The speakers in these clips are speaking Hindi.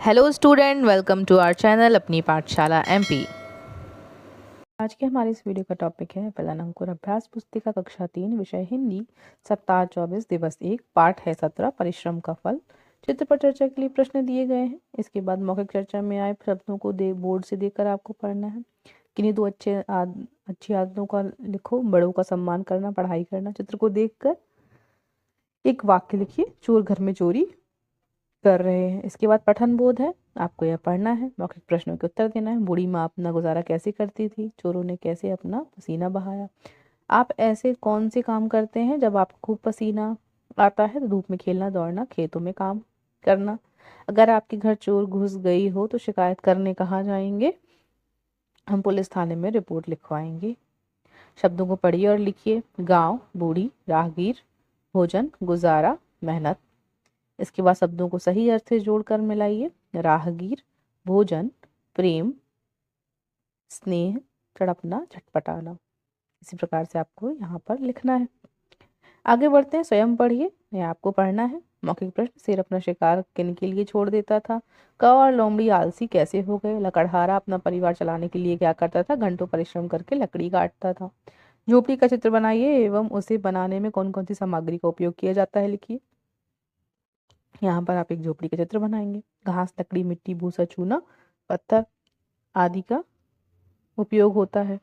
Hello student, welcome to our channel अपनी पाठशाला एमपी। आज के हमारे इस वीडियो का टॉपिक है पहला अंकुर अभ्यास पुस्तिका कक्षा 3 विषय हिंदी सप्ताह 24 दिवस 1 पाठ है 17 परिश्रम का फल। चित्र पर चर्चा के लिए प्रश्न दिए गए हैं। इसके बाद मौखिक चर्चा में आए शब्दों को बोर्ड से देखकर आपको पढ़ना है। किन्हीं दो अच्छी आदतों का लिखो। बड़ों का सम्मान करना, पढ़ाई करना। चित्र को देखकर एक वाक्य लिखिए, चोर घर में चोरी कर रहे हैं। इसके बाद पठन बोध है, आपको यह पढ़ना है, मौखिक प्रश्नों के उत्तर देना है। बूढ़ी माँ अपना गुजारा कैसे करती थी, चोरों ने कैसे अपना पसीना बहाया। आप ऐसे कौन से काम करते हैं जब आपको खूब पसीना आता है? तो धूप में खेलना, दौड़ना, खेतों में काम करना। अगर आपके घर चोर घुस गई हो तो शिकायत करने कहाँ जाएंगे? हम पुलिस थाने में रिपोर्ट लिखवाएंगे। शब्दों को पढ़िए और लिखिए। गांव, बूढ़ी, राहगीर, भोजन, गुजारा, मेहनत। इसके बाद शब्दों को सही अर्थ से जोड़कर मिलाइए। राहगीर, भोजन, प्रेम, स्नेह, तड़पना, झटपटाना। इसी प्रकार से आपको यहाँ पर लिखना है। आगे बढ़ते हैं, स्वयं पढ़िए। यह आपको पढ़ना है। मौखिक प्रश्न, शेर अपना शिकार किन के लिए छोड़ देता था? कौ और लोमड़ी आलसी कैसे हो गए? लकड़हारा अपना परिवार चलाने के लिए क्या करता था? घंटों परिश्रम करके लकड़ी काटता था। झोपड़ी का चित्र बनाइए एवं उसे बनाने में कौन कौन सी सामग्री का उपयोग किया जाता है लिखिए। यहाँ पर आप एक झोपड़ी का चित्र बनाएंगे। घास, लकड़ी, मिट्टी, भूसा, चूना, पत्थर आदि का उपयोग होता है।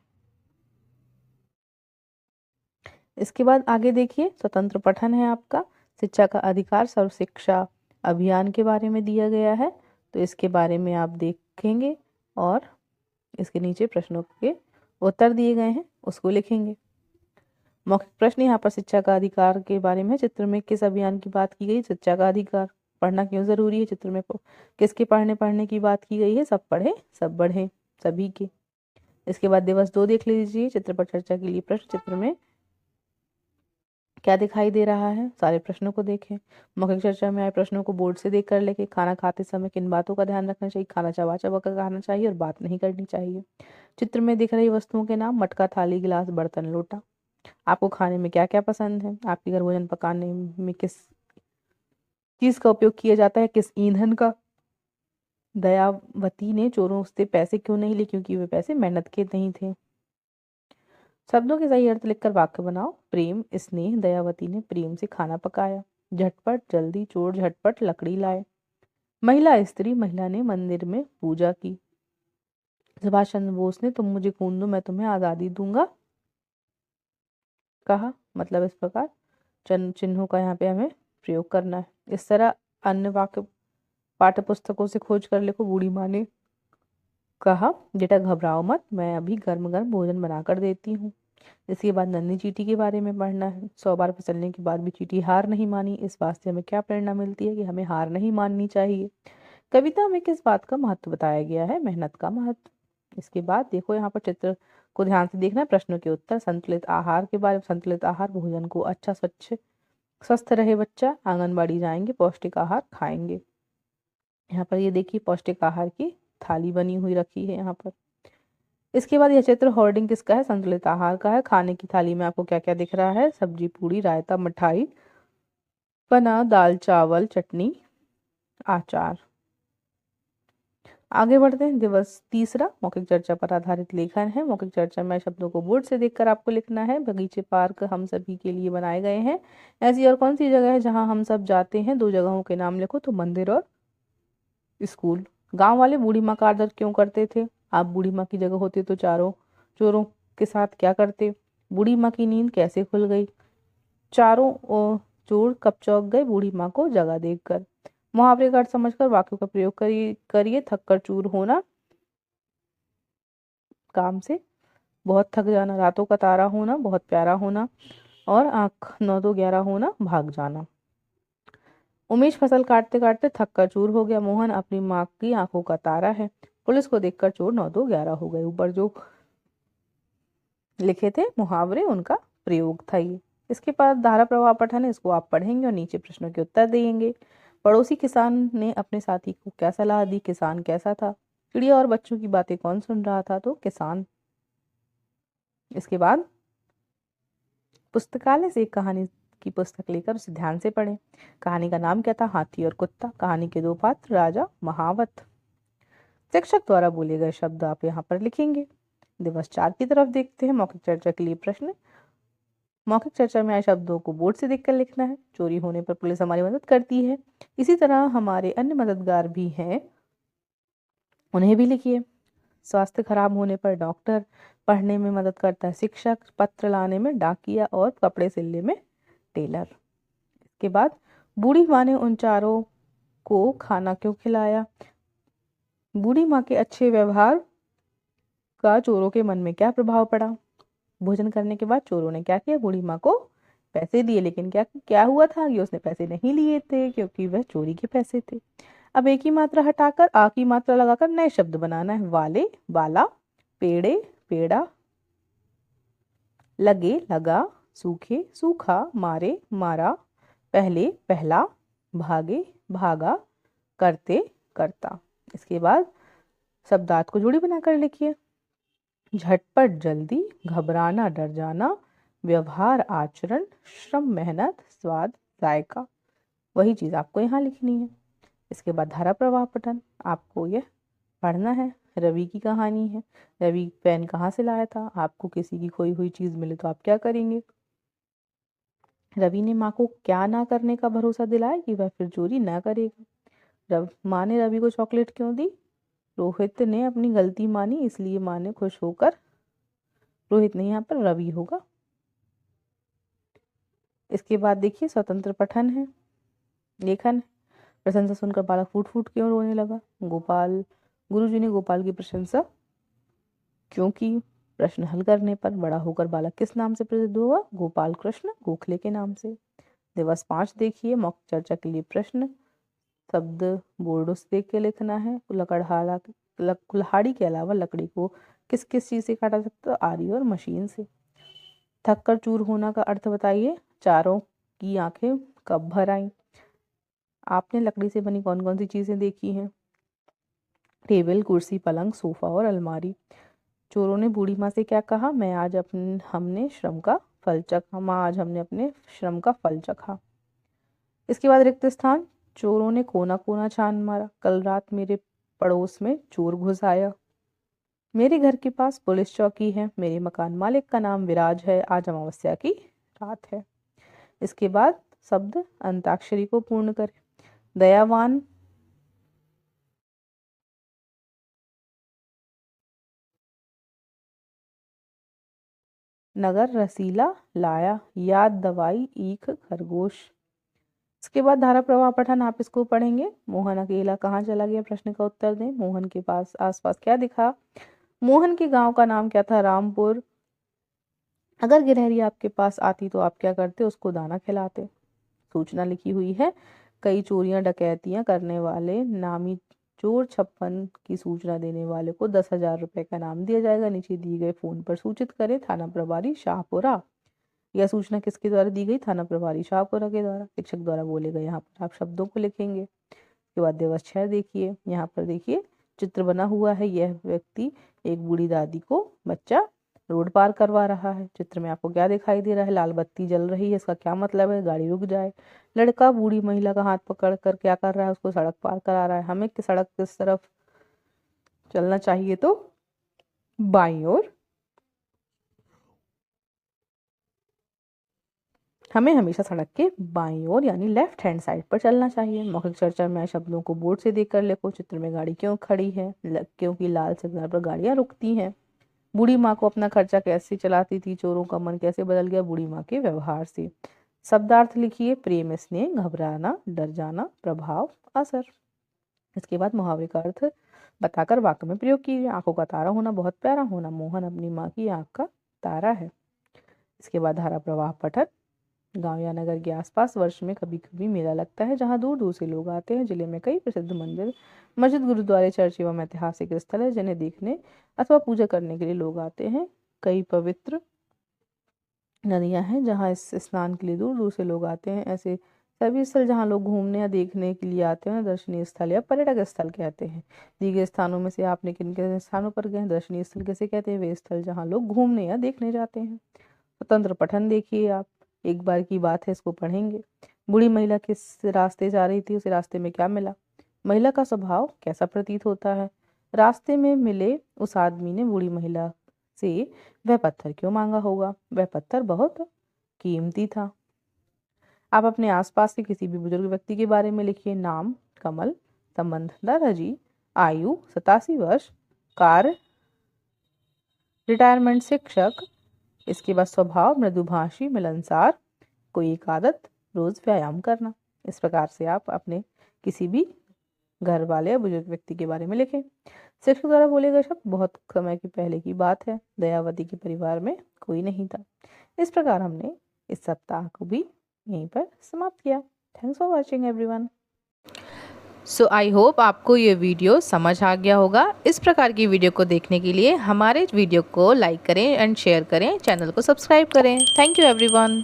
इसके बाद आगे देखिए, स्वतंत्र पठन है आपका। शिक्षा का अधिकार सर्व शिक्षा अभियान के बारे में दिया गया है, तो इसके बारे में आप देखेंगे और इसके नीचे प्रश्नों के उत्तर दिए गए हैं, उसको लिखेंगे। मौखिक प्रश्न, यहाँ पर शिक्षा का अधिकार के बारे में चित्र में किस अभियान की बात की गई? शिक्षा का अधिकार। पढ़ना क्यों जरूरी है? चित्र में किसके पढ़ने की बात की गई है? सब पढ़े सब बढ़े, सभी के। इसके बाद दिवस 2 देख लीजिए। चित्र पर चर्चा के लिए प्रश्न, चित्र में क्या दिखाई दे रहा है? सारे प्रश्नों को देखें। मौखिक चर्चा में आए प्रश्नों को बोर्ड से देख कर लेके। खाना खाते समय किन बातों का ध्यान रखना चाहिए? खाना चबा चबा कर खाना चाहिए और बात नहीं करनी चाहिए। चित्र में दिख रही वस्तुओं के नाम, मटका, थाली, गिलास, बर्तन, लोटा। आपको खाने में क्या क्या पसंद है? आपके घर भोजन पकाने में किस चीज का उपयोग किया जाता है? किस ईंधन का? दयावती ने चोरों से पैसे क्यों नहीं लिए? क्योंकि वे पैसे मेहनत के नहीं थे। शब्दों के सही अर्थ लिखकर वाक्य बनाओ। प्रेम, स्नेह, दयावती ने प्रेम से खाना पकाया। झटपट, जल्दी, चोर झटपट लकड़ी लाए। महिला, स्त्री, महिला ने मंदिर में पूजा की। सुभाष चंद्र बोस ने तुम मुझे खून दो मैं तुम्हें आजादी दूंगा कहा। मतलब इस प्रकार चिन्हों का यहाँ पे हमें प्रयोग करना है। इस तरह अन्य वाक्य पाठ्य पुस्तकों से खोज कर लिखो। बूढ़ी माँ ने कहा, बेटा घबराओ मत, मैं अभी गर्म गर्म भोजन बनाकर देती हूँ। इसके बाद नन्ही चींटी के बारे में पढ़ना है। 100 बार फिसलने के बाद भी चींटी हार नहीं मानी। इस बात से हमें क्या प्रेरणा मिलती है? कि हमें हार नहीं माननी चाहिए। कविता में किस बात का महत्व बताया गया है? मेहनत का महत्व। इसके बाद देखो, यहाँ पर चित्र को ध्यान से देखना है। प्रश्नों के उत्तर, संतुलित आहार के बारे में। संतुलित आहार, भोजन को अच्छा स्वच्छ स्वस्थ रहे बच्चा, आंगनबाड़ी जाएंगे, पौष्टिक आहार खाएंगे। यहाँ पर ये देखिए, पौष्टिक आहार की थाली बनी हुई रखी है यहाँ पर। इसके बाद यह चित्र होर्डिंग किसका है? संतुलित आहार का है। खाने की थाली में आपको क्या क्या दिख रहा है? सब्जी, पूड़ी, रायता, मिठाई, पना, दाल, चावल, चटनी, अचार। आगे बढ़ते हैं। दिवस 3 मौखिक चर्चा पर आधारित लेखन है। मौखिक चर्चा में शब्दों को बोर्ड से देखकर आपको लिखना है। बगीचे, पार्क हम सभी के लिए बनाए गए हैं। ऐसी और कौन सी जगह है जहां हम सब जाते हैं? 2 जगहों के नाम लिखो। तो मंदिर और स्कूल। गांव वाले बूढ़ी माँ का आदर क्यों करते थे? आप बूढ़ी माँ की जगह होते तो चोरों के साथ क्या करते? बूढ़ी माँ की नींद कैसे खुल गई? चारों चोर कब चौंक गए बूढ़ी माँ को जगह देखकर? मुहावरे का अर्थ समझकर वाक्यों का प्रयोग करिए। थक कर चूर होना, काम से बहुत थक जाना। रातों का तारा होना, बहुत प्यारा होना। और आँख 9 2 11 होना, भाग जाना। उमेश फसल काटते काटते थक कर चूर हो गया। मोहन अपनी माँ की आंखों का तारा है। पुलिस को देखकर चोर 9 2 11 हो गए। ऊपर जो लिखे थे मुहावरे, उनका प्रयोग था ये। इसके बाद धारा प्रवाह पठन है, इसको आप पढ़ेंगे और नीचे प्रश्नों के उत्तर देंगे। पड़ोसी किसान ने अपने साथी को क्या सलाह दी? किसान कैसा था? चिड़िया और बच्चों की बातें कौन सुन रहा था? तो किसान। इसके बाद पुस्तकालय से एक कहानी की पुस्तक लेकर उसे ध्यान से पढ़ें। कहानी का नाम क्या था? हाथी और कुत्ता। कहानी के दो पात्र राजा महावत। शिक्षक द्वारा बोले गए शब्द आप यहाँ पर लिखेंगे। दिवस 4 की तरफ देखते हैं। मौखिक चर्चा के लिए प्रश्न। मौखिक चर्चा में आए शब्दों को बोर्ड से देखकर लिखना है। चोरी होने पर पुलिस हमारी मदद करती है। इसी तरह हमारे अन्य मददगार भी हैं, उन्हें भी लिखिए। स्वास्थ्य खराब होने पर डॉक्टर, पढ़ने में मदद करता है शिक्षक, पत्र लाने में डाकिया और कपड़े सिलने में टेलर। इसके बाद बूढ़ी माँ ने उन चारों को खाना क्यों खिलाया? बूढ़ी माँ के अच्छे व्यवहार का चोरों के मन में क्या प्रभाव पड़ा? भोजन करने के बाद चोरों ने क्या किया? बूढ़ी माँ को पैसे दिए, लेकिन क्या क्या हुआ था कि उसने पैसे नहीं लिए थे, क्योंकि वह चोरी के पैसे थे। अब एक ही मात्रा हटाकर आ की मात्रा लगाकर नए शब्द बनाना है। वाले, वाला, पेड़े, पेड़ा, लगे, लगा, सूखे, सूखा, मारे, मारा, पहले, पहला, भागे, भागा, करते, करता। इसके बाद शब्दार्थ को जोड़ी बनाकर लिखिए। झटपट, जल्दी, घबराना, डर जाना, व्यवहार, आचरण, श्रम, मेहनत, स्वाद, जायका। वही चीज आपको यहाँ लिखनी है। इसके बाद धारा प्रवाह पठन आपको यह पढ़ना है। रवि की कहानी है। रवि पेन कहाँ से लाया था? आपको किसी की खोई हुई चीज मिले तो आप क्या करेंगे? रवि ने माँ को क्या ना करने का भरोसा दिलाया कि वह फिर चोरी ना करेगा। माँ ने रवि को चॉकलेट क्यों दी? रोहित ने अपनी गलती मानी, इसलिए माँ ने खुश होकर, रोहित नहीं, यहाँ पर रवि होगा। इसके बाद देखिए स्वतंत्र पठन है, लेखन। प्रशंसा सुनकर बालक फूट फूट क्यों रोने लगा? गुरुजी ने गोपाल की प्रशंसा क्यों की? प्रश्न हल करने पर बड़ा होकर बालक किस नाम से प्रसिद्ध हुआ? गोपाल कृष्ण गोखले के नाम से। दिवस 5 देखिए। मौखिक चर्चा के लिए प्रश्न। शब्द बोर्ड से देख के लिखना है। कुल्हाड़ी के अलावा लकड़ी को किस किस चीज से काटा सकता है? आरी और मशीन से। थक कर चूर होना का अर्थ बताइए। चारों की आंखें कब भर आई? आपने लकड़ी से बनी कौन कौन सी चीजें देखी हैं? टेबल, कुर्सी, पलंग, सोफा और अलमारी। चोरों ने बूढ़ी माँ से क्या कहा? मैं आज हमने श्रम का फल चखा। माँ, आज हमने अपने श्रम का फल चखा। इसके बाद रिक्त स्थान। चोरों ने कोना कोना छान मारा। कल रात मेरे पड़ोस में चोर घुस आया। मेरे घर के पास पुलिस चौकी है। मेरे मकान मालिक का नाम विराज है। आज अमावस्या की रात है। इसके बाद शब्द अंताक्षरी को पूर्ण करें। दयावान, नगर, रसीला, लाया, याद, दवाई, ईख, खरगोश। इसके बाद धारा प्रवाह पठन आप इसको पढ़ेंगे। मोहन अकेला कहाँ चला गया? प्रश्न का उत्तर दें। मोहन के पास आसपास क्या दिखा? मोहन के गांव का नाम क्या था? रामपुर। अगर गिलहरी आपके पास आती तो आप क्या करते? उसको दाना खिलाते। सूचना लिखी हुई है। कई चोरियां डकैतियां करने वाले नामी चोर 56 की सूचना देने वाले को 10,000 रुपए का इनाम दिया जाएगा। नीचे दिए गए फोन पर सूचित करें। थाना प्रभारी शाहपुरा। यह सूचना किसके द्वारा दी गई? थाना प्रभारी शाहपुरा के द्वारा। शिक्षक द्वारा बोले गए। यहाँ पर आप शब्दों को लिखेंगे। उसके बाद दिवस 6 देखिए। यहाँ पर देखिए चित्र बना हुआ है। यह व्यक्ति एक बूढ़ी दादी को बच्चा रोड पार करवा रहा है। चित्र में आपको क्या दिखाई दे रहा है? लाल बत्ती जल रही है। इसका क्या मतलब है? गाड़ी रुक जाए। लड़का बूढ़ी महिला का हाथ पकड़ कर क्या कर रहा है? उसको सड़क पार करा रहा है। हमें सड़क किस तरफ चलना चाहिए? तो बाईं ओर। हमें हमेशा सड़क के बाईं ओर यानी लेफ्ट हैंड साइड पर चलना चाहिए। मौखिक चर्चा में शब्दों को बोर्ड से देखकर लिखो। चित्र में गाड़ी क्यों खड़ी है? क्योंकि लाल सिग्नल पर गाड़ियां रुकती हैं। बूढ़ी माँ को अपना खर्चा कैसे चलाती थी? चोरों का मन कैसे बदल गया? बूढ़ी माँ के व्यवहार से। शब्दार्थ लिखिए। प्रेम, स्नेह, घबराना, डर जाना, प्रभाव, असर। इसके बाद मुहावरे का अर्थ बताकर वाक्य में प्रयोग कीजिए। आंखों का तारा होना, बहुत प्यारा होना। मोहन अपनी माँ की आंख का तारा है। इसके बाद धारा प्रवाह पठन। गांव या नगर के आसपास वर्ष में कभी कभी मेला लगता है, जहां दूर दूर से लोग आते हैं। जिले में कई प्रसिद्ध मंदिर, मस्जिद, गुरुद्वारे, चर्च एवं ऐतिहासिक स्थल है, जिन्हें देखने अथवा पूजा करने के लिए लोग आते हैं। कई पवित्र नदियां हैं जहां इस स्नान के लिए दूर दूर से लोग आते हैं। ऐसे सभी स्थल जहां लोग घूमने या देखने के लिए आते हैं दर्शनीय स्थल या पर्यटक स्थल कहते हैं। दिए गए स्थानों में से आपने किन किन स्थानों पर गए? दर्शनीय स्थल किसे कहते हैं? वे स्थल जहाँ लोग घूमने या देखने जाते हैं। स्वतंत्र पठन देखिए आप। एक बार की बात है, इसको पढ़ेंगे। बूढ़ी महिला किस रास्ते जा रही थी, उसे रास्ते में क्या मिला? महिला का स्वभाव कैसा प्रतीत होता है? रास्ते में मिले उस आदमी ने बूढ़ी महिला से वह पत्थर क्यों मांगा होगा? वह पत्थर बहुत कीमती था। आप अपने आसपास के किसी भी बुजुर्ग व्यक्ति के बारे में लिखिए। नाम कमल, संबंध दादाजी, आयु 87 वर्ष, कार्य रिटायरमेंट शिक्षक, इसके बाद स्वभाव मृदुभाषी मिलनसार, कोई एक आदत रोज व्यायाम करना। इस प्रकार से आप अपने किसी भी घर वाले या बुजुर्ग व्यक्ति के बारे में लिखें। शिक्षक द्वारा बोले गए शब्द बहुत समय की पहले की बात है। दयावती के परिवार में कोई नहीं था। इस प्रकार हमने इस सप्ताह को भी यहीं पर समाप्त किया। Thanks for watching everyone. So I hope आपको ये वीडियो समझ आ गया होगा। इस प्रकार की वीडियो को देखने के लिए हमारे वीडियो को लाइक करें एंड शेयर करें, चैनल को सब्सक्राइब करें। Thank you everyone.